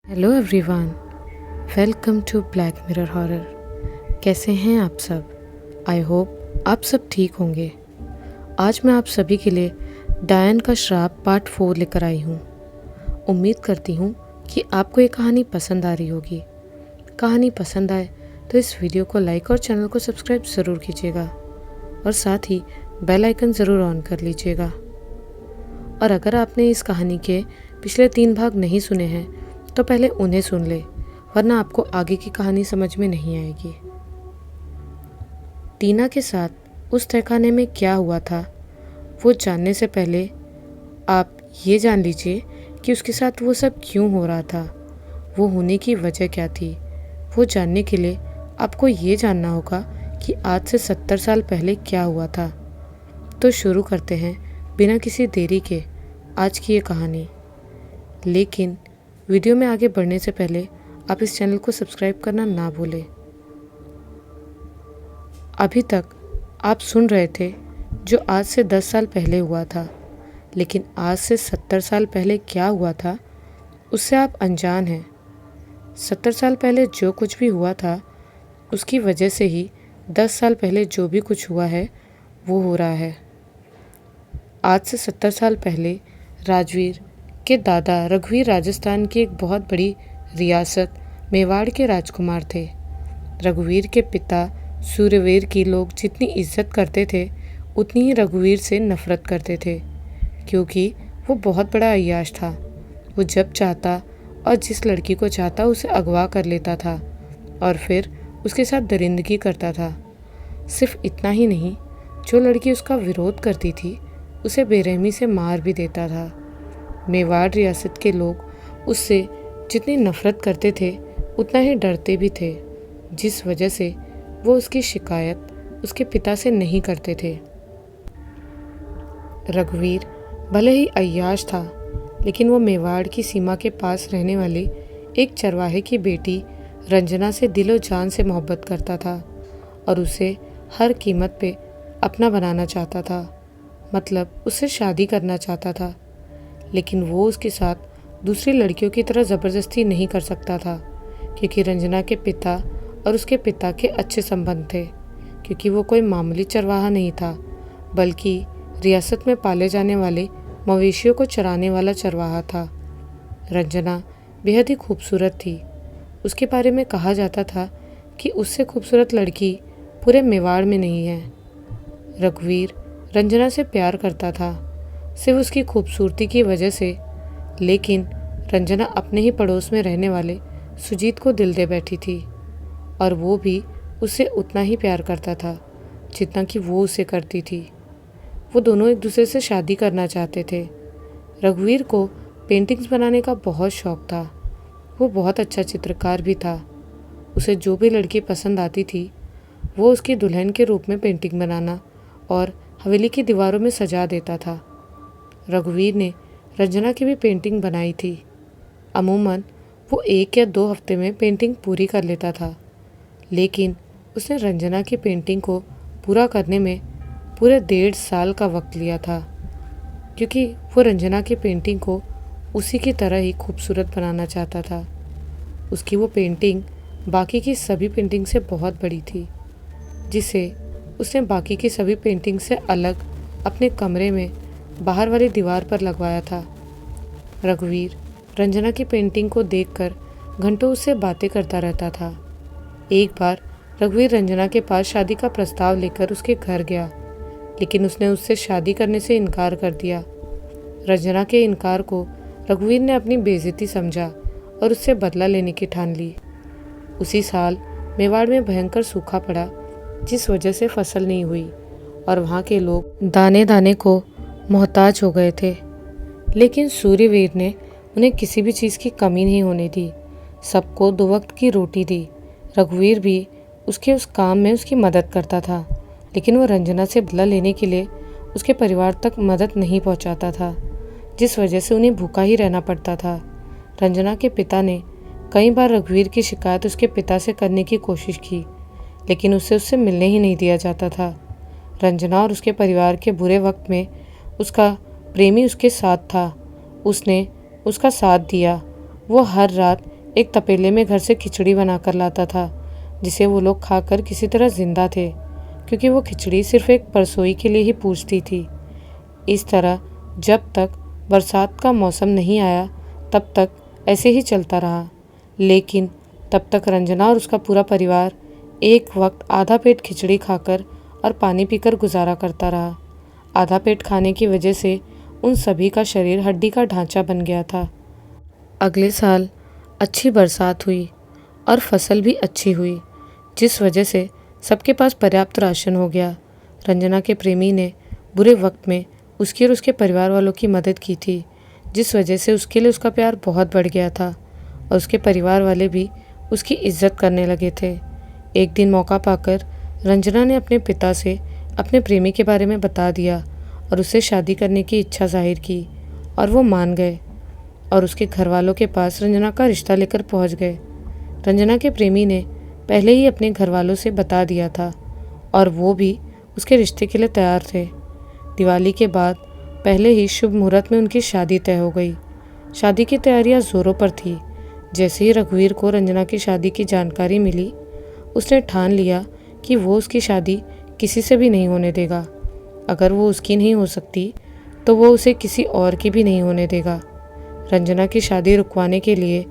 Hello everyone, welcome to Black Mirror horror. कैसे हैं आप सब? आई होप आप सब ठीक होंगे। आज मैं आप सभी के लिए डायन का श्राप पार्ट 4 लेकर आई हूँ। उम्मीद करती हूँ कि आपको ये कहानी पसंद आ रही होगी। कहानी पसंद आए तो इस वीडियो को लाइक और चैनल को सब्सक्राइब ज़रूर कीजिएगा और साथ ही बेल आइकन ज़रूर ऑन कर लीजिएगा। और अगर आपने इस कहानी के पिछले 3 भाग नहीं सुने हैं तो पहले उन्हें सुन ले, वरना आपको आगे की कहानी समझ में नहीं आएगी। टीना के साथ उस तहखाने में क्या हुआ था वो जानने से पहले आप ये जान लीजिए कि उसके साथ वो सब क्यों हो रहा था, वो होने की वजह क्या थी। वो जानने के लिए आपको ये जानना होगा कि आज से 70 साल पहले क्या हुआ था। तो शुरू करते हैं बिना किसी देरी के आज की ये कहानी। लेकिन वीडियो में आगे बढ़ने से पहले आप इस चैनल को सब्सक्राइब करना ना भूलें। अभी तक आप सुन रहे थे जो आज से 10 साल पहले हुआ था, लेकिन आज से 70 साल पहले क्या हुआ था उससे आप अनजान हैं। 70 साल पहले जो कुछ भी हुआ था उसकी वजह से ही 10 साल पहले जो भी कुछ हुआ है वो हो रहा है। आज से 70 साल पहले राजवीर के दादा रघुवीर राजस्थान की एक बहुत बड़ी रियासत मेवाड़ के राजकुमार थे। रघुवीर के पिता सूर्यवीर की लोग जितनी इज्जत करते थे उतनी ही रघुवीर से नफरत करते थे, क्योंकि वो बहुत बड़ा अय्याश था। वो जब चाहता और जिस लड़की को चाहता उसे अगवा कर लेता था और फिर उसके साथ दरिंदगी करता था। सिर्फ इतना ही नहीं, जो लड़की उसका विरोध करती थी उसे बेरहमी से मार भी देता था। मेवाड़ रियासत के लोग उससे जितनी नफरत करते थे उतना ही डरते भी थे, जिस वजह से वो उसकी शिकायत उसके पिता से नहीं करते थे। रघुवीर भले ही अय्याश था, लेकिन वो मेवाड़ की सीमा के पास रहने वाली एक चरवाहे की बेटी रंजना से दिलो जान से मोहब्बत करता था और उसे हर कीमत पे अपना बनाना चाहता था, मतलब उससे शादी करना चाहता था। लेकिन वो उसके साथ दूसरी लड़कियों की तरह ज़बरदस्ती नहीं कर सकता था, क्योंकि रंजना के पिता और उसके पिता के अच्छे संबंध थे। क्योंकि वो कोई मामूली चरवाहा नहीं था, बल्कि रियासत में पाले जाने वाले मवेशियों को चराने वाला चरवाहा था। रंजना बेहद ही खूबसूरत थी। उसके बारे में कहा जाता था कि उससे खूबसूरत लड़की पूरे मेवाड़ में नहीं है। रघुवीर रंजना से प्यार करता था, सिर्फ उसकी खूबसूरती की वजह से। लेकिन रंजना अपने ही पड़ोस में रहने वाले सुजीत को दिल दे बैठी थी, और वो भी उससे उतना ही प्यार करता था जितना कि वो उसे करती थी। वो दोनों एक दूसरे से शादी करना चाहते थे। रघुवीर को पेंटिंग्स बनाने का बहुत शौक था। वो बहुत अच्छा चित्रकार भी था। उसे जो भी लड़की पसंद आती थी वो उसकी दुल्हन के रूप में पेंटिंग बनाना और हवेली की दीवारों में सजा देता था। रघुवीर ने रंजना की भी पेंटिंग बनाई थी। अमूमन वो 1 या 2 हफ्ते में पेंटिंग पूरी कर लेता था, लेकिन उसने रंजना की पेंटिंग को पूरा करने में पूरे 1.5 साल का वक्त लिया था, क्योंकि वो रंजना की पेंटिंग को उसी की तरह ही खूबसूरत बनाना चाहता था। उसकी वो पेंटिंग बाकी की सभी पेंटिंग से बहुत बड़ी थी, जिसे उसने बाकी की सभी पेंटिंग से अलग अपने कमरे में बाहर वाली दीवार पर लगवाया था। रघुवीर रंजना की पेंटिंग को देखकर घंटों उससे बातें करता रहता था। एक बार रघुवीर रंजना के पास शादी का प्रस्ताव लेकर उसके घर गया, लेकिन उसने उससे शादी करने से इनकार कर दिया। रंजना के इनकार को रघुवीर ने अपनी बेइज्जती समझा और उससे बदला लेने की ठान ली। उसी साल मेवाड़ में भयंकर सूखा पड़ा, जिस वजह से फसल नहीं हुई और वहाँ के लोग दाने दाने को मोहताज हो गए थे। लेकिन सूर्यवीर ने उन्हें किसी भी चीज़ की कमी नहीं होने दी। सबको 2 वक्त की रोटी दी। रघुवीर भी उसके उस काम में उसकी मदद करता था, लेकिन वो रंजना से बदला लेने के लिए उसके परिवार तक मदद नहीं पहुंचाता था, जिस वजह से उन्हें भूखा ही रहना पड़ता था। रंजना के पिता ने कई बार रघुवीर की शिकायत उसके पिता से करने की कोशिश की, लेकिन उससे मिलने ही नहीं दिया जाता था। रंजना और उसके परिवार के बुरे वक्त में उसका प्रेमी उसके साथ था। उसने उसका साथ दिया। वो हर रात एक तपेले में घर से खिचड़ी बनाकर लाता था, जिसे वो लोग खाकर किसी तरह जिंदा थे, क्योंकि वो खिचड़ी सिर्फ एक परसोई के लिए ही पूछती थी। इस तरह जब तक बरसात का मौसम नहीं आया तब तक ऐसे ही चलता रहा। लेकिन तब तक रंजना और उसका पूरा परिवार एक वक्त आधा पेट खिचड़ी खाकर और पानी पीकर गुजारा करता रहा। आधा पेट खाने की वजह से उन सभी का शरीर हड्डी का ढांचा बन गया था। अगले साल अच्छी बरसात हुई और फसल भी अच्छी हुई, जिस वजह से सबके पास पर्याप्त राशन हो गया। रंजना के प्रेमी ने बुरे वक्त में उसकी और उसके परिवार वालों की मदद की थी, जिस वजह से उसके लिए उसका प्यार बहुत बढ़ गया था और उसके परिवार वाले भी उसकी इज्जत करने लगे थे। एक दिन मौका पाकर रंजना ने अपने पिता से अपने प्रेमी के बारे में बता दिया और उससे शादी करने की इच्छा जाहिर की, और वो मान गए और उसके घर वालों के पास रंजना का रिश्ता लेकर पहुंच गए। रंजना के प्रेमी ने पहले ही अपने घर वालों से बता दिया था और वो भी उसके रिश्ते के लिए तैयार थे। दिवाली के बाद पहले ही शुभ मुहूर्त में उनकी शादी तय हो गई। शादी की तैयारियां जोरों पर थी। जैसे ही रघुवीर को रंजना की शादी की जानकारी मिली, उसने ठान लिया कि वो उसकी शादी किसी से भी नहीं होने देगा। अगर वो उसकी नहीं हो सकती तो वो उसे किसी और की भी नहीं होने देगा। रंजना की शादी रुकवाने के लिए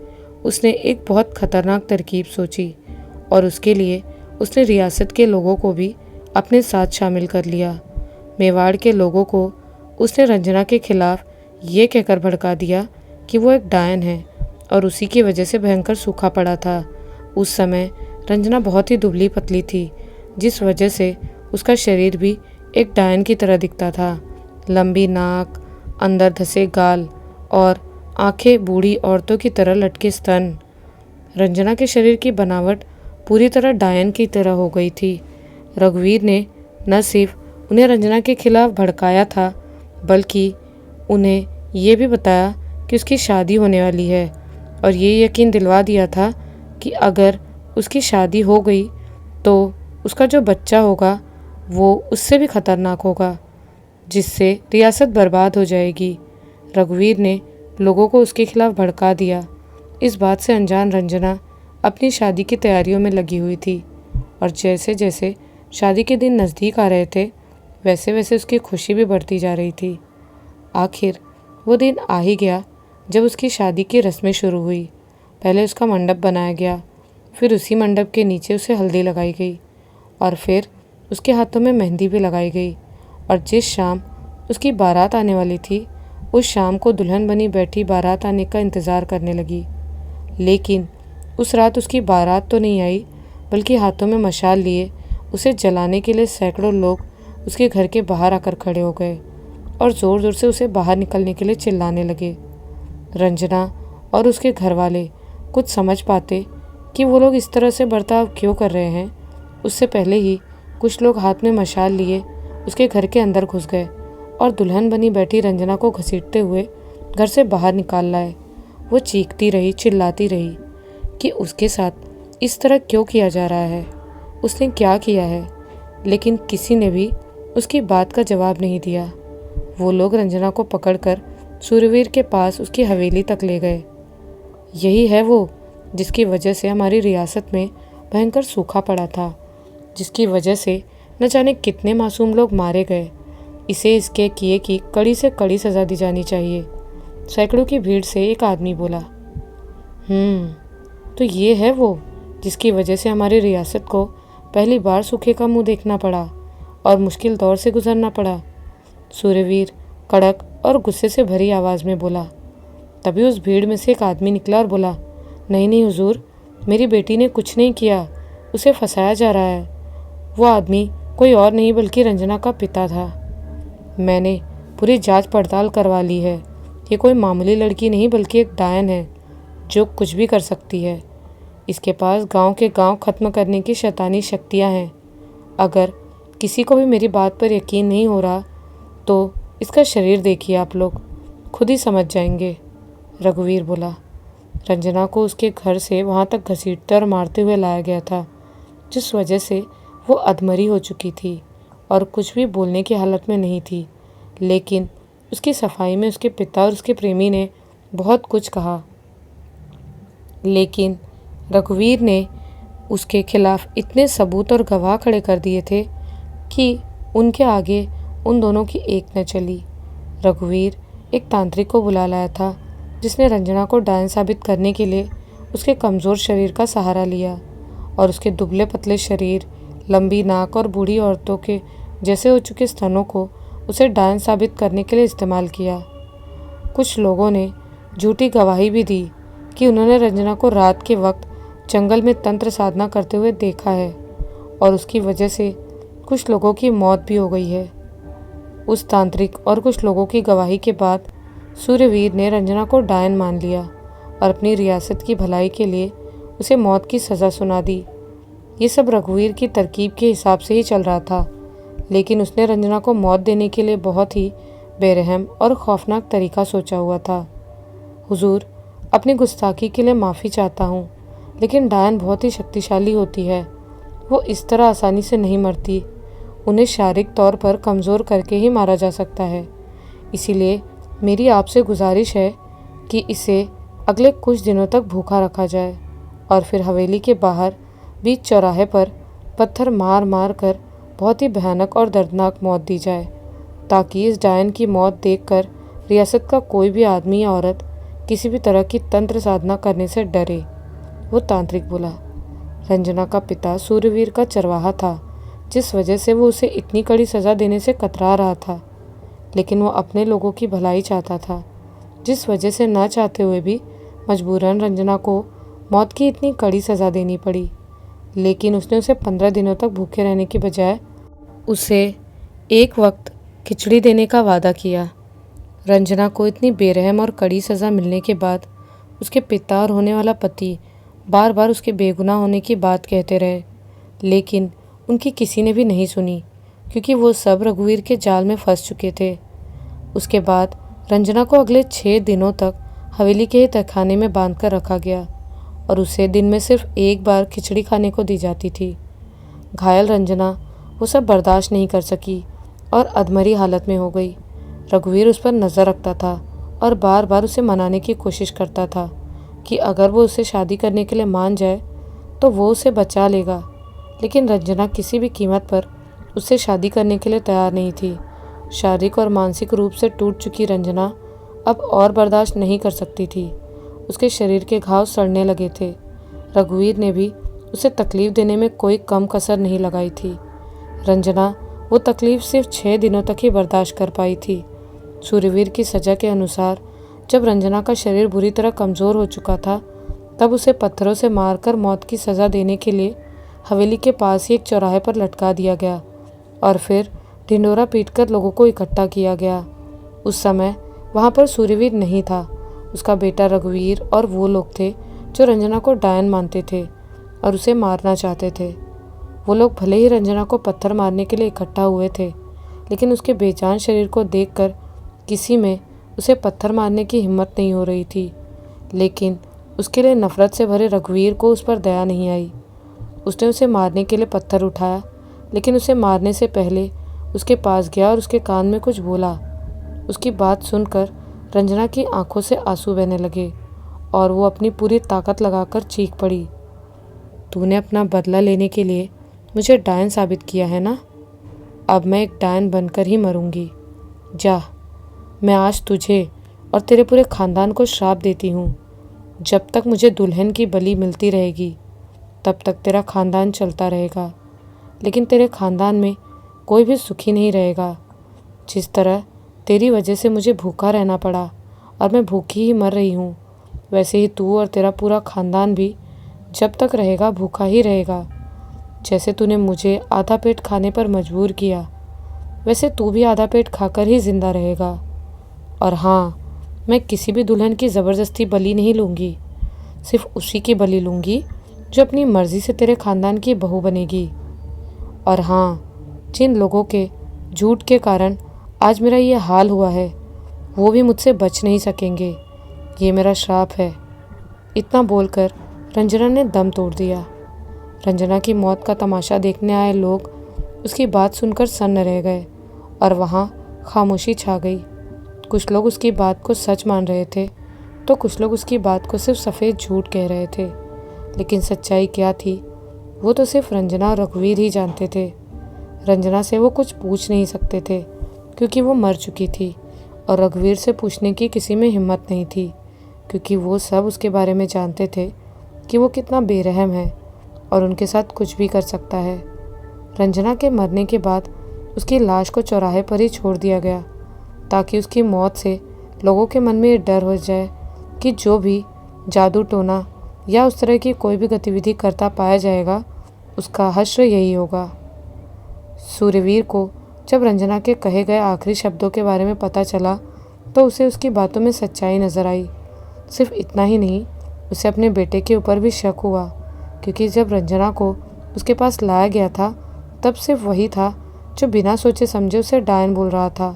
उसने एक बहुत खतरनाक तरकीब सोची और उसके लिए उसने रियासत के लोगों को भी अपने साथ शामिल कर लिया। मेवाड़ के लोगों को उसने रंजना के खिलाफ ये कहकर भड़का दिया कि वो एक डायन है और उसी की वजह से भयंकर सूखा पड़ा था। उस समय रंजना बहुत ही दुबली पतली थी, जिस वजह से उसका शरीर भी एक डायन की तरह दिखता था। लंबी नाक, अंदर धसे गाल और आंखें बूढ़ी औरतों की तरह लटके स्तन। रंजना के शरीर की बनावट पूरी तरह डायन की तरह हो गई थी। रघुवीर ने न सिर्फ उन्हें रंजना के खिलाफ भड़काया था, बल्कि उन्हें ये भी बताया कि उसकी शादी होने वाली है और ये यकीन दिलवा दिया था कि अगर उसकी शादी हो गई तो उसका जो बच्चा होगा वो उससे भी खतरनाक होगा, जिससे रियासत बर्बाद हो जाएगी। रघुवीर ने लोगों को उसके खिलाफ भड़का दिया। इस बात से अनजान रंजना अपनी शादी की तैयारियों में लगी हुई थी और जैसे जैसे शादी के दिन नज़दीक आ रहे थे, वैसे वैसे उसकी खुशी भी बढ़ती जा रही थी। आखिर वो दिन आ ही गया जब उसकी शादी की रस्में शुरू हुई। पहले उसका मंडप बनाया गया, फिर उसी मंडप के नीचे उसे हल्दी लगाई गई और फिर उसके हाथों में मेहंदी भी लगाई गई। और जिस शाम उसकी बारात आने वाली थी, उस शाम को दुल्हन बनी बैठी बारात आने का इंतज़ार करने लगी। लेकिन उस रात उसकी बारात तो नहीं आई, बल्कि हाथों में मशाल लिए उसे जलाने के लिए सैकड़ों लोग उसके घर के बाहर आकर खड़े हो गए और ज़ोर ज़ोर से उसे बाहर निकलने के लिए चिल्लाने लगे। रंजना और उसके घर वाले कुछ समझ पाते कि वो लोग इस तरह से बर्ताव क्यों कर रहे हैं, उससे पहले ही कुछ लोग हाथ में मशाल लिए उसके घर के अंदर घुस गए और दुल्हन बनी बैठी रंजना को घसीटते हुए घर से बाहर निकाल लाए। वो चीखती रही, चिल्लाती रही कि उसके साथ इस तरह क्यों किया जा रहा है, उसने क्या किया है, लेकिन किसी ने भी उसकी बात का जवाब नहीं दिया। वो लोग रंजना को पकड़कर सूर्यवीर के पास उसकी हवेली तक ले गए। यही है वो जिसकी वजह से हमारी रियासत में भयंकर सूखा पड़ा था, जिसकी वजह से न जाने कितने मासूम लोग मारे गए। इसे इसके किए की कड़ी से कड़ी सज़ा दी जानी चाहिए। सैकड़ों की भीड़ से एक आदमी बोला। तो ये है वो जिसकी वजह से हमारी रियासत को पहली बार सूखे का मुंह देखना पड़ा और मुश्किल दौर से गुजरना पड़ा। सूर्यवीर कड़क और गुस्से से भरी आवाज़ में बोला। तभी उस भीड़ में से एक आदमी निकला और बोला, नहीं नहीं हुजूर, मेरी बेटी ने कुछ नहीं किया, उसे फंसाया जा रहा है। वो आदमी कोई और नहीं बल्कि रंजना का पिता था। मैंने पूरी जांच पड़ताल करवा ली है। ये कोई मामूली लड़की नहीं बल्कि एक डायन है जो कुछ भी कर सकती है। इसके पास गांव के गांव ख़त्म करने की शैतानी शक्तियां हैं। अगर किसी को भी मेरी बात पर यकीन नहीं हो रहा तो इसका शरीर देखिए, आप लोग खुद ही समझ जाएंगे, रघुवीर बोला। रंजना को उसके घर से वहाँ तक घसीटते और मारते हुए लाया गया था, जिस वजह से वो अधमरी हो चुकी थी और कुछ भी बोलने की हालत में नहीं थी। लेकिन उसकी सफाई में उसके पिता और उसके प्रेमी ने बहुत कुछ कहा। लेकिन रघुवीर ने उसके खिलाफ इतने सबूत और गवाह खड़े कर दिए थे कि उनके आगे उन दोनों की एक न चली। रघुवीर एक तांत्रिक को बुला लाया था जिसने रंजना को डायन साबित करने के लिए उसके कमज़ोर शरीर का सहारा लिया और उसके दुबले पतले शरीर, लंबी नाक और बूढ़ी औरतों के जैसे हो चुके स्तनों को उसे डायन साबित करने के लिए इस्तेमाल किया। कुछ लोगों ने झूठी गवाही भी दी कि उन्होंने रंजना को रात के वक्त जंगल में तंत्र साधना करते हुए देखा है और उसकी वजह से कुछ लोगों की मौत भी हो गई है। उस तांत्रिक और कुछ लोगों की गवाही के बाद सूर्यवीर ने रंजना को डायन मान लिया और अपनी रियासत की भलाई के लिए उसे मौत की सज़ा सुना दी। ये सब रघुवीर की तरकीब के हिसाब से ही चल रहा था, लेकिन उसने रंजना को मौत देने के लिए बहुत ही बेरहम और खौफनाक तरीका सोचा हुआ था। हुजूर, अपनी गुस्ताखी के लिए माफ़ी चाहता हूँ, लेकिन डायन बहुत ही शक्तिशाली होती है। वो इस तरह आसानी से नहीं मरती। उन्हें शारीरिक तौर पर कमज़ोर करके ही मारा जा सकता है। इसीलिए मेरी आपसे गुजारिश है कि इसे अगले कुछ दिनों तक भूखा रखा जाए और फिर हवेली के बाहर बीच चौराहे पर पत्थर मार मार कर बहुत ही भयानक और दर्दनाक मौत दी जाए, ताकि इस डायन की मौत देखकर रियासत का कोई भी आदमी या औरत किसी भी तरह की तंत्र साधना करने से डरे। वो तांत्रिक बोला। रंजना का पिता सूर्यवीर का चरवाहा था, जिस वजह से वो उसे इतनी कड़ी सज़ा देने से कतरा रहा था, लेकिन वो अपने लोगों की भलाई चाहता था, जिस वजह से ना चाहते हुए भी मजबूरन रंजना को मौत की इतनी कड़ी सज़ा देनी पड़ी। लेकिन उसने उसे 15 दिनों तक भूखे रहने की बजाय उसे एक वक्त खिचड़ी देने का वादा किया। रंजना को इतनी बेरहम और कड़ी सज़ा मिलने के बाद उसके पिता और होने वाला पति बार बार उसके बेगुनाह होने की बात कहते रहे, लेकिन उनकी किसी ने भी नहीं सुनी, क्योंकि वो सब रघुवीर के जाल में फंस चुके थे। उसके बाद रंजना को अगले 6 दिनों तक हवेली के तहखाने में बांध कर रखा गया और उसे दिन में सिर्फ एक बार खिचड़ी खाने को दी जाती थी। घायल रंजना वो सब बर्दाश्त नहीं कर सकी और अधमरी हालत में हो गई। रघुवीर उस पर नज़र रखता था और बार बार उसे मनाने की कोशिश करता था कि अगर वो उसे शादी करने के लिए मान जाए तो वो उसे बचा लेगा, लेकिन रंजना किसी भी कीमत पर उससे शादी करने के लिए तैयार नहीं थी। शारीरिक और मानसिक रूप से टूट चुकी रंजना अब और बर्दाश्त नहीं कर सकती थी। उसके शरीर के घाव सड़ने लगे थे। रघुवीर ने भी उसे तकलीफ़ देने में कोई कम कसर नहीं लगाई थी। रंजना वो तकलीफ़ सिर्फ 6 दिनों तक ही बर्दाश्त कर पाई थी। सूर्यवीर की सज़ा के अनुसार जब रंजना का शरीर बुरी तरह कमज़ोर हो चुका था, तब उसे पत्थरों से मारकर मौत की सज़ा देने के लिए हवेली के पास ही एक चौराहे पर लटका दिया गया और फिर ढिंढोरा पीटकर लोगों को इकट्ठा किया गया। उस समय वहाँ पर सूर्यवीर नहीं था। उसका बेटा रघुवीर और वो लोग थे जो रंजना को डायन मानते थे और उसे मारना चाहते थे। वो लोग भले ही रंजना को पत्थर मारने के लिए इकट्ठा हुए थे, लेकिन उसके बेजान शरीर को देखकर किसी में उसे पत्थर मारने की हिम्मत नहीं हो रही थी। लेकिन उसके लिए नफ़रत से भरे रघुवीर को उस पर दया नहीं आई। उसने उसे मारने के लिए पत्थर उठाया, लेकिन उसे मारने से पहले उसके पास गया और उसके कान में कुछ बोला। उसकी बात सुनकर रंजना की आंखों से आंसू बहने लगे और वो अपनी पूरी ताकत लगाकर चीख पड़ी। तूने अपना बदला लेने के लिए मुझे डायन साबित किया है ना? अब मैं एक डायन बनकर ही मरूंगी। जा, मैं आज तुझे और तेरे पूरे ख़ानदान को श्राप देती हूँ। जब तक मुझे दुल्हन की बलि मिलती रहेगी तब तक तेरा ख़ानदान चलता रहेगा, लेकिन तेरे ख़ानदान में कोई भी सुखी नहीं रहेगा। जिस तरह तेरी वजह से मुझे भूखा रहना पड़ा और मैं भूखी ही मर रही हूँ, वैसे ही तू और तेरा पूरा ख़ानदान भी जब तक रहेगा भूखा ही रहेगा। जैसे तूने मुझे आधा पेट खाने पर मजबूर किया, वैसे तू भी आधा पेट खाकर ही ज़िंदा रहेगा। और हाँ, मैं किसी भी दुल्हन की ज़बरदस्ती बलि नहीं लूँगी, सिर्फ उसी की बलि लूँगी जो अपनी मर्ज़ी से तेरे ख़ानदान की बहू बनेगी। और हाँ, जिन लोगों के झूठ के कारण आज मेरा ये हाल हुआ है, वो भी मुझसे बच नहीं सकेंगे। ये मेरा श्राप है। इतना बोलकर रंजना ने दम तोड़ दिया। रंजना की मौत का तमाशा देखने आए लोग उसकी बात सुनकर सन्न रह गए और वहाँ खामोशी छा गई। कुछ लोग उसकी बात को सच मान रहे थे, तो कुछ लोग उसकी बात को सिर्फ सफ़ेद झूठ कह रहे थे, लेकिन सच्चाई क्या थी वो तो सिर्फ रंजना और रघुवीर ही जानते थे। रंजना से वो कुछ पूछ नहीं सकते थे क्योंकि वो मर चुकी थी, और रघुवीर से पूछने की किसी में हिम्मत नहीं थी क्योंकि वो सब उसके बारे में जानते थे कि वो कितना बेरहम है और उनके साथ कुछ भी कर सकता है। रंजना के मरने के बाद उसकी लाश को चौराहे पर ही छोड़ दिया गया ताकि उसकी मौत से लोगों के मन में ये डर हो जाए कि जो भी जादू टोना या उस तरह की कोई भी गतिविधि करता पाया जाएगा उसका हश्र यही होगा। सूर्यवीर को जब रंजना के कहे गए आखिरी शब्दों के बारे में पता चला तो उसे उसकी बातों में सच्चाई नजर आई। सिर्फ इतना ही नहीं, उसे अपने बेटे के ऊपर भी शक हुआ क्योंकि जब रंजना को उसके पास लाया गया था तब सिर्फ वही था जो बिना सोचे समझे उसे डायन बोल रहा था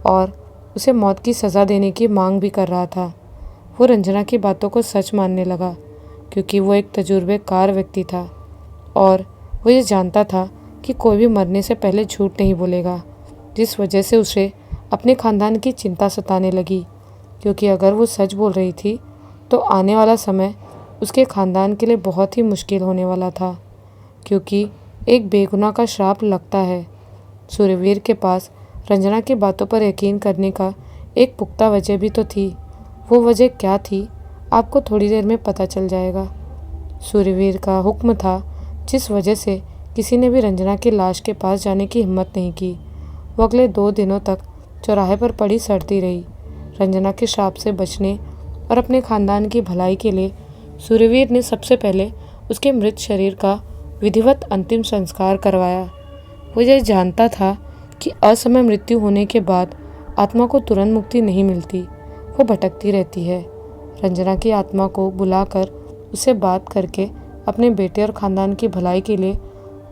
और उसे मौत की सज़ा देने की मांग भी कर रहा था। वो रंजना की बातों को सच मानने लगा क्योंकि वो एक तजुर्बेकार व्यक्ति था और वो ये जानता था कि कोई भी मरने से पहले झूठ नहीं बोलेगा, जिस वजह से उसे अपने खानदान की चिंता सताने लगी क्योंकि अगर वो सच बोल रही थी तो आने वाला समय उसके खानदान के लिए बहुत ही मुश्किल होने वाला था क्योंकि एक बेगुनाह का श्राप लगता है। सूर्यवीर के पास रंजना की बातों पर यकीन करने का एक पुख्ता वजह भी तो थी। वो वजह क्या थी आपको थोड़ी देर में पता चल जाएगा। सूर्यवीर का हुक्म था जिस वजह से किसी ने भी रंजना की लाश के पास जाने की हिम्मत नहीं की। वो अगले 2 दिनों तक चौराहे पर पड़ी सड़ती रही। रंजना के श्राप से बचने और अपने खानदान की भलाई के लिए सूर्यवीर ने सबसे पहले उसके मृत शरीर का विधिवत अंतिम संस्कार करवाया। वो यह जानता था कि असमय मृत्यु होने के बाद आत्मा को तुरंत मुक्ति नहीं मिलती, वो भटकती रहती है। रंजना की आत्मा को बुलाकर उससे बात करके अपने बेटे और ख़ानदान की भलाई के लिए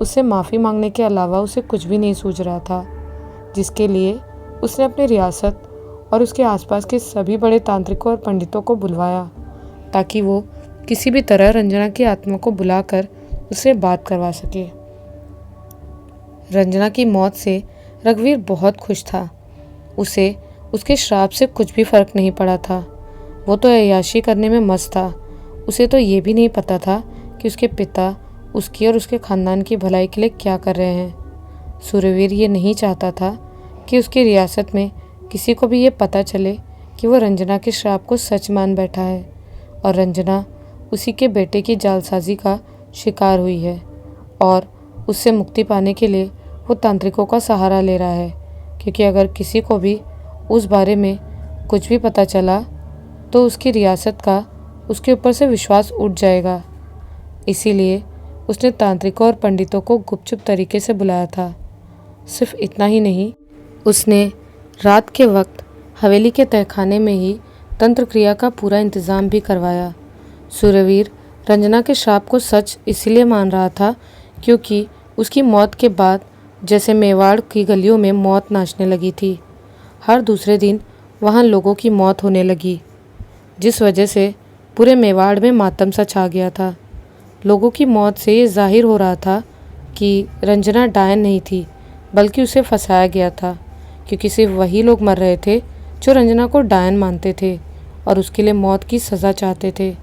उससे माफ़ी मांगने के अलावा उसे कुछ भी नहीं सूझ रहा था, जिसके लिए उसने अपनी रियासत और उसके आसपास के सभी बड़े तांत्रिकों और पंडितों को बुलवाया ताकि वो किसी भी तरह रंजना की आत्मा को बुलाकर उससे बात करवा सके। रंजना की मौत से रघुवीर बहुत खुश था। उसे उसके श्राप से कुछ भी फर्क नहीं पड़ा था। वो तो अय्याशी करने में मस्त था। उसे तो ये भी नहीं पता था कि उसके पिता उसकी और उसके खानदान की भलाई के लिए क्या कर रहे हैं। सूर्यवीर ये नहीं चाहता था कि उसकी रियासत में किसी को भी ये पता चले कि वो रंजना के श्राप को सच मान बैठा है और रंजना उसी के बेटे की जालसाजी का शिकार हुई है और उससे मुक्ति पाने के लिए वो तांत्रिकों का सहारा ले रहा है, क्योंकि अगर किसी को भी उस बारे में कुछ भी पता चला तो उसकी रियासत का उसके ऊपर से विश्वास उठ जाएगा। इसीलिए उसने तांत्रिकों और पंडितों को गुपचुप तरीके से बुलाया था। सिर्फ इतना ही नहीं, उसने रात के वक्त हवेली के तहखाने में ही तंत्र क्रिया का पूरा इंतज़ाम भी करवाया। सूर्यवीर रंजना के श्राप को सच इसलिए मान रहा था क्योंकि उसकी मौत के बाद जैसे मेवाड़ की गलियों में मौत नाचने लगी थी। हर दूसरे दिन वहाँ लोगों की मौत होने लगी, जिस वजह से पूरे मेवाड़ में मातम सा छा गया था। लोगों की मौत से ये जाहिर हो रहा था कि रंजना डायन नहीं थी, बल्कि उसे फंसाया गया था, क्योंकि सिर्फ वही लोग मर रहे थे जो रंजना को डायन मानते थे और उसके लिए मौत की सज़ा चाहते थे,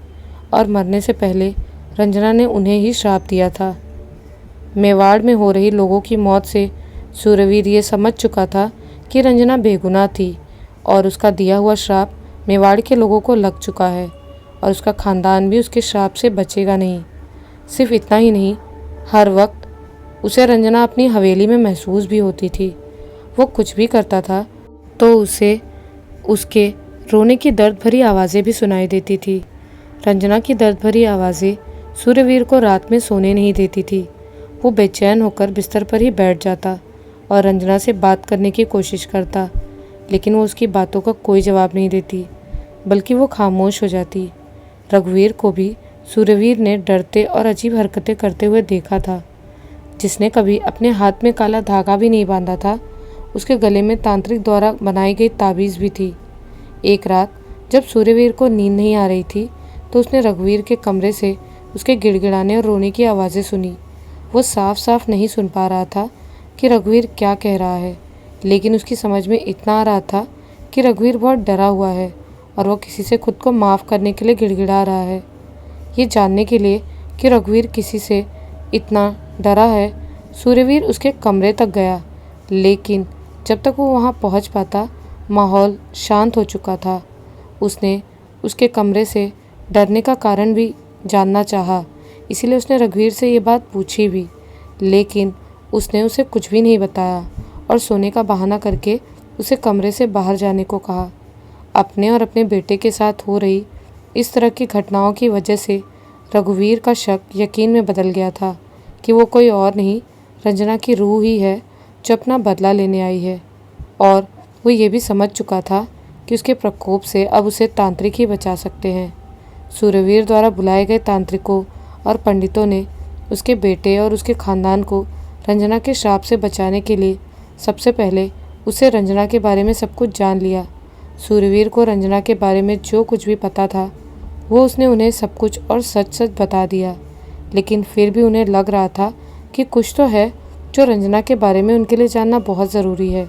और मरने से पहले रंजना ने उन्हें ही श्राप दिया था। मेवाड़ में हो रही लोगों की मौत से सूर्यवीर ये समझ चुका था कि रंजना बेगुनाह थी और उसका दिया हुआ श्राप मेवाड़ के लोगों को लग चुका है और उसका खानदान भी उसके श्राप से बचेगा नहीं। सिर्फ इतना ही नहीं, हर वक्त उसे रंजना अपनी हवेली में महसूस भी होती थी। वो कुछ भी करता था तो उसे उसके रोने की दर्द भरी आवाज़ें भी सुनाई देती थी। रंजना की दर्द भरी आवाज़ें सूर्यवीर को रात में सोने नहीं देती थी। वो बेचैन होकर बिस्तर पर ही बैठ जाता और रंजना से बात करने की कोशिश करता, लेकिन वो उसकी बातों का कोई जवाब नहीं देती, बल्कि वो खामोश हो जाती। रघुवीर को भी सूर्यवीर ने डरते और अजीब हरकतें करते हुए देखा था। जिसने कभी अपने हाथ में काला धागा भी नहीं बांधा था, उसके गले में तांत्रिक द्वारा बनाई गई ताबीज़ भी थी। एक रात जब सूर्यवीर को नींद नहीं आ रही थी तो उसने रघुवीर के कमरे से उसके गिड़गिड़ाने और रोने की आवाज़ें सुनी। वो साफ साफ नहीं सुन पा रहा था कि रघुवीर क्या कह रहा है, लेकिन उसकी समझ में इतना आ रहा था कि रघुवीर बहुत डरा हुआ है और वो किसी से खुद को माफ़ करने के लिए गिड़गिड़ा रहा है। ये जानने के लिए कि रघुवीर किसी से इतना डरा है, सूर्यवीर उसके कमरे तक गया, लेकिन जब तक वो वहाँ पहुँच पाता माहौल शांत हो चुका था। उसने उसके कमरे से डरने का कारण भी जानना चाहा, इसीलिए उसने रघुवीर से ये बात पूछी भी, लेकिन उसने उसे कुछ भी नहीं बताया और सोने का बहाना करके उसे कमरे से बाहर जाने को कहा। अपने और अपने बेटे के साथ हो रही इस तरह की घटनाओं की वजह से रघुवीर का शक यकीन में बदल गया था कि वो कोई और नहीं, रंजना की रूह ही है जो अपना बदला लेने आई है। और वो ये भी समझ चुका था कि उसके प्रकोप से अब उसे तांत्रिक ही बचा सकते हैं। सूर्यवीर द्वारा बुलाए गए तांत्रिकों और पंडितों ने उसके बेटे और उसके खानदान को रंजना के श्राप से बचाने के लिए सबसे पहले उसे रंजना के बारे में सब कुछ जान लिया। सूर्यवीर को रंजना के बारे में जो कुछ भी पता था वो उसने उन्हें सब कुछ और सच सच बता दिया, लेकिन फिर भी उन्हें लग रहा था कि कुछ तो है जो रंजना के बारे में उनके लिए जानना बहुत ज़रूरी है,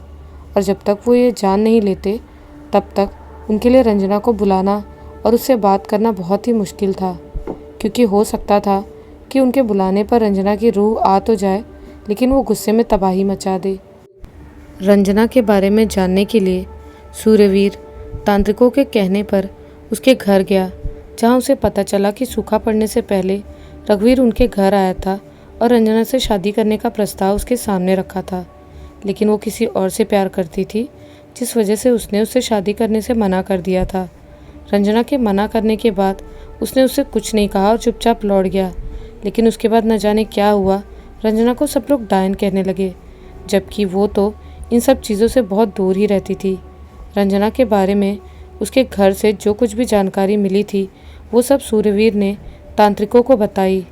और जब तक वो ये जान नहीं लेते तब तक उनके लिए रंजना को बुलाना और उससे बात करना बहुत ही मुश्किल था, क्योंकि हो सकता था कि उनके बुलाने पर रंजना की रूह आ तो जाए लेकिन वो गुस्से में तबाही मचा दे। रंजना के बारे में जानने के लिए सूर्यवीर तांत्रिकों के कहने पर उसके घर गया, जहाँ उसे पता चला कि सूखा पड़ने से पहले रघुवीर उनके घर आया था और रंजना से शादी करने का प्रस्ताव उसके सामने रखा था, लेकिन वो किसी और से प्यार करती थी, जिस वजह से उसने उससे शादी करने से मना कर दिया था। रंजना के मना करने के बाद उसने उससे कुछ नहीं कहा और चुपचाप लौट गया, लेकिन उसके बाद न जाने क्या हुआ, रंजना को सब लोग डायन कहने लगे, जबकि वो तो इन सब चीज़ों से बहुत दूर ही रहती थी। रंजना के बारे में उसके घर से जो कुछ भी जानकारी मिली थी वो सब सूर्यवीर ने तांत्रिकों को बताई,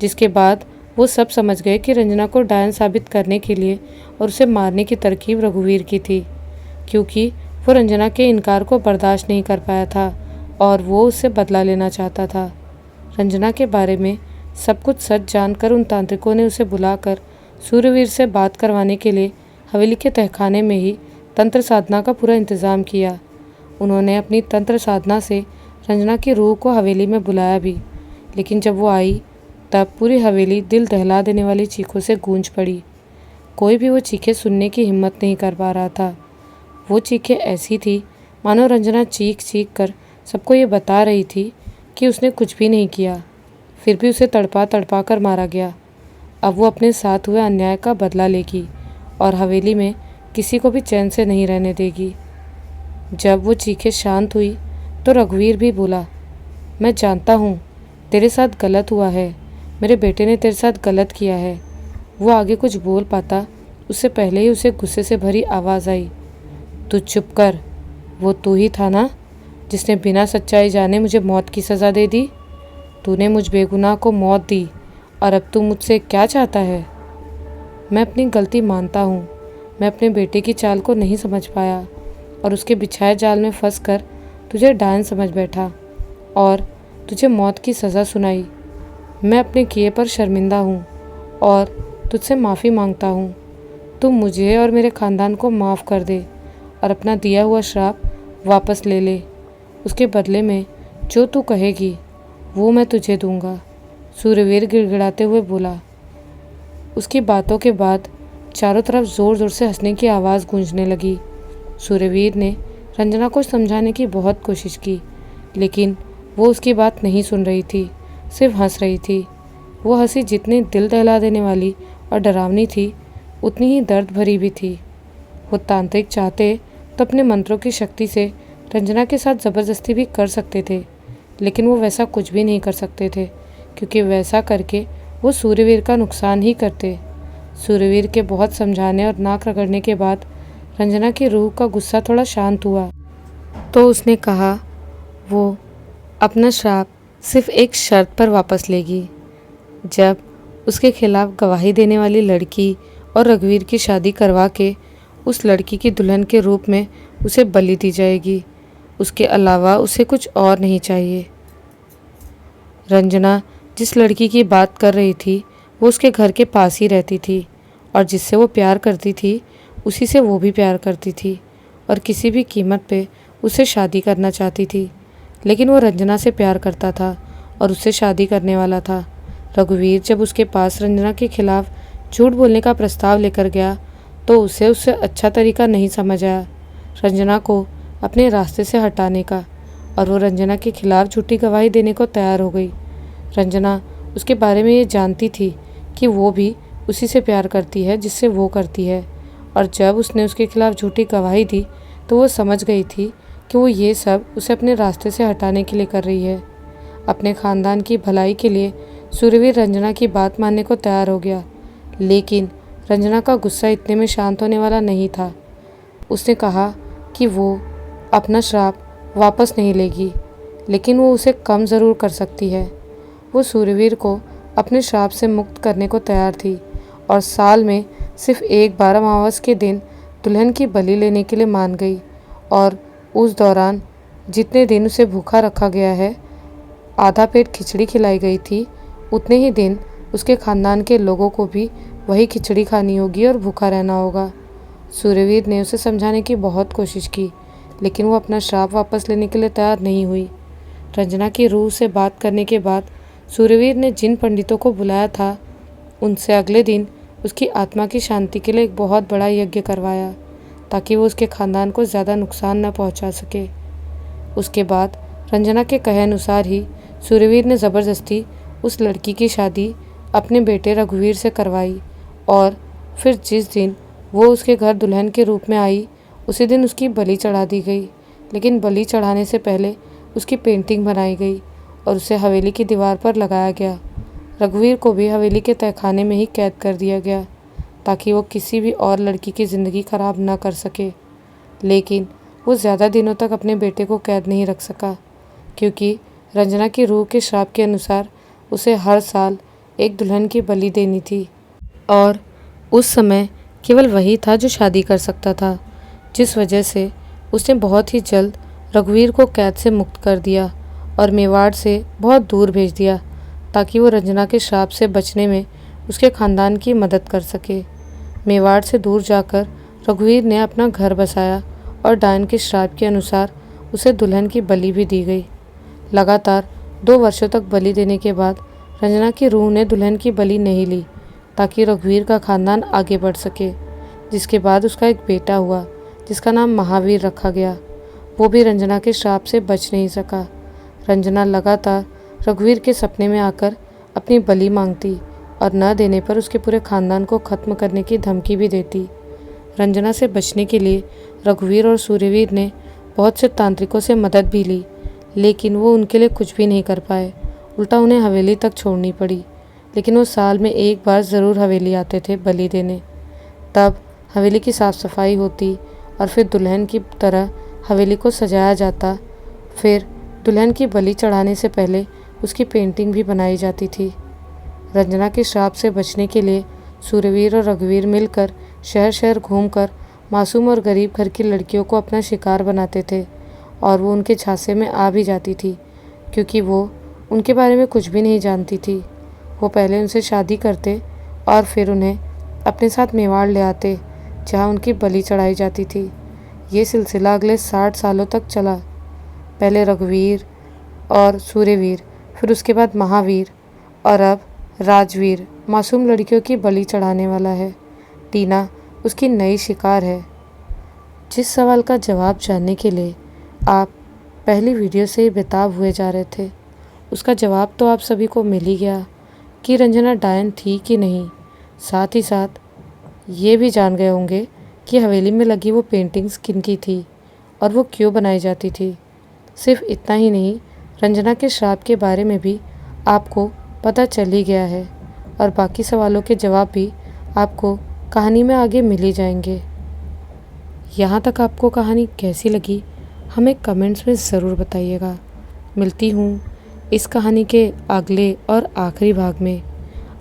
जिसके बाद वो सब समझ गए कि रंजना को डायन साबित करने के लिए और उसे मारने की तरकीब रघुवीर की थी, क्योंकि वो रंजना के इनकार को बर्दाश्त नहीं कर पाया था और वो उससे बदला लेना चाहता था। रंजना के बारे में सब कुछ सच जानकर उन तांत्रिकों ने उसे बुलाकर सूर्यवीर से बात करवाने के लिए हवेली के तहखाने में ही तंत्र साधना का पूरा इंतज़ाम किया। उन्होंने अपनी तंत्र साधना से रंजना की रूह को हवेली में बुलाया भी, लेकिन जब वो आई तब पूरी हवेली दिल दहला देने वाली चीखों से गूंज पड़ी। कोई भी वो चीखें सुनने की हिम्मत नहीं कर पा रहा था। वो चीखें ऐसी थी मानो रंजना चीख चीख कर सबको ये बता रही थी कि उसने कुछ भी नहीं किया, फिर भी उसे तड़पा तड़पा कर मारा गया। अब वो अपने साथ हुए अन्याय का बदला लेगी और हवेली में किसी को भी चैन से नहीं रहने देगी। जब वो चीखें शांत हुई तो रघुवीर भी बोला, मैं जानता हूँ तेरे साथ गलत हुआ है, मेरे बेटे ने तेरे साथ गलत किया है। वो आगे कुछ बोल पाता उससे पहले ही उसे गुस्से से भरी आवाज़ आई, तू चुप कर, वो तू ही था ना जिसने बिना सच्चाई जाने मुझे मौत की सज़ा दे दी। तूने मुझ बेगुनाह को मौत दी और अब तू मुझसे क्या चाहता है? मैं अपनी गलती मानता हूँ, मैं अपने बेटे की चाल को नहीं समझ पाया और उसके बिछाए जाल में फंसकर तुझे डायन समझ बैठा और तुझे मौत की सज़ा सुनाई। मैं अपने किए पर शर्मिंदा हूँ और तुझसे माफ़ी मांगता हूँ। तू मुझे और मेरे ख़ानदान को माफ़ कर दे और अपना दिया हुआ श्राप वापस ले ले। उसके बदले में जो तू कहेगी वो मैं तुझे दूंगा, सूर्यवीर गिड़गिड़ाते हुए बोला। उसकी बातों के बाद चारों तरफ ज़ोर ज़ोर से हंसने की आवाज़ गूंजने लगी। सूर्यवीर ने रंजना को समझाने की बहुत कोशिश की, लेकिन वो उसकी बात नहीं सुन रही थी, सिर्फ हंस रही थी। वो हंसी जितनी दिल दहला देने वाली और डरावनी थी उतनी ही दर्द भरी भी थी। वो तांत्रिक चाहते तो अपने मंत्रों की शक्ति से रंजना के साथ ज़बरदस्ती भी कर सकते थे, लेकिन वो वैसा कुछ भी नहीं कर सकते थे, क्योंकि वैसा करके वो सूर्यवीर का नुकसान ही करते। सूर्यवीर के बहुत समझाने और नाक रगड़ने के बाद रंजना की रूह का गुस्सा थोड़ा शांत हुआ, तो उसने कहा वो अपना श्राप सिर्फ एक शर्त पर वापस लेगी, जब उसके खिलाफ गवाही देने वाली लड़की और रघुवीर की शादी करवा के उस लड़की की दुल्हन के रूप में उसे बलि दी जाएगी। उसके अलावा उसे कुछ और नहीं चाहिए। रंजना जिस लड़की की बात कर रही थी वो उसके घर के पास ही रहती थी और जिससे वो प्यार करती थी उसी से वो भी प्यार करती थी और किसी भी कीमत पे उससे शादी करना चाहती थी, लेकिन वो रंजना से प्यार करता था और उससे शादी करने वाला था। रघुवीर जब उसके पास रंजना के खिलाफ झूठ बोलने का प्रस्ताव लेकर गया तो उसे उससे अच्छा तरीका नहीं समझ आया रंजना को अपने रास्ते से हटाने का, और वो रंजना के खिलाफ झूठी गवाही देने को तैयार हो गई। रंजना उसके बारे में ये जानती थी कि वो भी उसी से प्यार करती है जिससे वो करती है, और जब उसने उसके खिलाफ झूठी गवाही दी तो वो समझ गई थी कि वो ये सब उसे अपने रास्ते से हटाने के लिए कर रही है। अपने ख़ानदान की भलाई के लिए सूर्यवीर रंजना की बात मानने को तैयार हो गया, लेकिन रंजना का गुस्सा इतने में शांत होने वाला नहीं था। उसने कहा कि वो अपना श्राप वापस नहीं लेगी, लेकिन वो उसे कम ज़रूर कर सकती है। वो सूर्यवीर को अपने श्राप से मुक्त करने को तैयार थी और साल में सिर्फ एक बार अमावस के दिन दुल्हन की बलि लेने के लिए मान गई, और उस दौरान जितने दिन उसे भूखा रखा गया है, आधा पेट खिचड़ी खिलाई गई थी, उतने ही दिन उसके खानदान के लोगों को भी वही खिचड़ी खानी होगी और भूखा रहना होगा। सूर्यवीर ने उसे समझाने की बहुत कोशिश की, लेकिन वो अपना श्राप वापस लेने के लिए तैयार नहीं हुई। रंजना की रूह से बात करने के बाद सूर्यवीर ने जिन पंडितों को बुलाया था, उनसे अगले दिन उसकी आत्मा की शांति के लिए एक बहुत बड़ा यज्ञ करवाया, ताकि वो उसके खानदान को ज़्यादा नुकसान न पहुंचा सके। उसके बाद रंजना के कहे अनुसार ही सूर्यवीर ने ज़बरदस्ती उस लड़की की शादी अपने बेटे रघुवीर से करवाई, और फिर जिस दिन वो उसके घर दुल्हन के रूप में आई, उसी दिन उसकी बलि चढ़ा दी गई। लेकिन बलि चढ़ाने से पहले उसकी पेंटिंग बनाई गई और उसे हवेली की दीवार पर लगाया गया। रघुवीर को भी हवेली के तहखाने में ही कैद कर दिया गया, ताकि वो किसी भी और लड़की की ज़िंदगी खराब ना कर सके। लेकिन वो ज़्यादा दिनों तक अपने बेटे को कैद नहीं रख सका, क्योंकि रंजना की रूह के श्राप के अनुसार उसे हर साल एक दुल्हन की बलि देनी थी, और उस समय केवल वही था जो शादी कर सकता था, जिस वजह से उसने बहुत ही जल्द रघुवीर को कैद से मुक्त कर दिया और मेवाड़ से बहुत दूर भेज दिया, ताकि वो रंजना के श्राप से बचने में उसके खानदान की मदद कर सके। मेवाड़ से दूर जाकर रघुवीर ने अपना घर बसाया और डायन के श्राप के अनुसार उसे दुल्हन की बलि भी दी गई। लगातार 2 वर्षों तक बलि देने के बाद रंजना की रूह ने दुल्हन की बलि नहीं ली, ताकि रघुवीर का खानदान आगे बढ़ सके, जिसके बाद उसका एक बेटा हुआ जिसका नाम महावीर रखा गया। वो भी रंजना के श्राप से बच नहीं सका। रंजना लगातार रघुवीर के सपने में आकर अपनी बलि मांगती और न देने पर उसके पूरे खानदान को ख़त्म करने की धमकी भी देती। रंजना से बचने के लिए रघुवीर और सूर्यवीर ने बहुत से तांत्रिकों से मदद भी ली, लेकिन वो उनके लिए कुछ भी नहीं कर पाए। उल्टा उन्हें हवेली तक छोड़नी पड़ी। लेकिन वो साल में एक बार ज़रूर हवेली आते थे बलि देने। तब हवेली की साफ़ सफाई होती और फिर दुल्हन की तरह हवेली को सजाया जाता। फिर दुल्हन की बलि चढ़ाने से पहले उसकी पेंटिंग भी बनाई जाती थी। रंजना के श्राप से बचने के लिए सूर्यवीर और रघुवीर मिलकर शहर शहर घूमकर मासूम और गरीब घर की लड़कियों को अपना शिकार बनाते थे, और वो उनके झांसे में आ भी जाती थी, क्योंकि वो उनके बारे में कुछ भी नहीं जानती थी। वो पहले उनसे शादी करते और फिर उन्हें अपने साथ मेवाड़ ले आते, जहाँ उनकी बलि चढ़ाई जाती थी। ये सिलसिला अगले 60 सालों तक चला। पहले रघुवीर और सूर्यवीर, फिर उसके बाद महावीर, और अब राजवीर मासूम लड़कियों की बलि चढ़ाने वाला है। टीना उसकी नई शिकार है। जिस सवाल का जवाब जानने के लिए आप पहली वीडियो से ही बेताब हुए जा रहे थे, उसका जवाब तो आप सभी को मिल ही गया कि रंजना डायन थी कि नहीं। साथ ही साथ ये भी जान गए होंगे कि हवेली में लगी वो पेंटिंग्स किनकी थी और वो क्यों बनाई जाती थी। सिर्फ इतना ही नहीं, रंजना के श्राप के बारे में भी आपको पता चल ही गया है, और बाकी सवालों के जवाब भी आपको कहानी में आगे मिल ही जाएंगे। यहाँ तक आपको कहानी कैसी लगी हमें कमेंट्स में ज़रूर बताइएगा। मिलती हूँ इस कहानी के अगले और आखिरी भाग में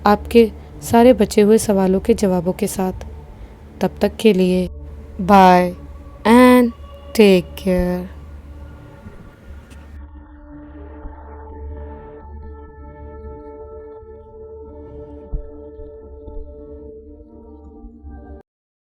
आपके सारे बचे हुए सवालों के जवाबों के साथ। तब तक के लिए बाय एंड टेक केयर।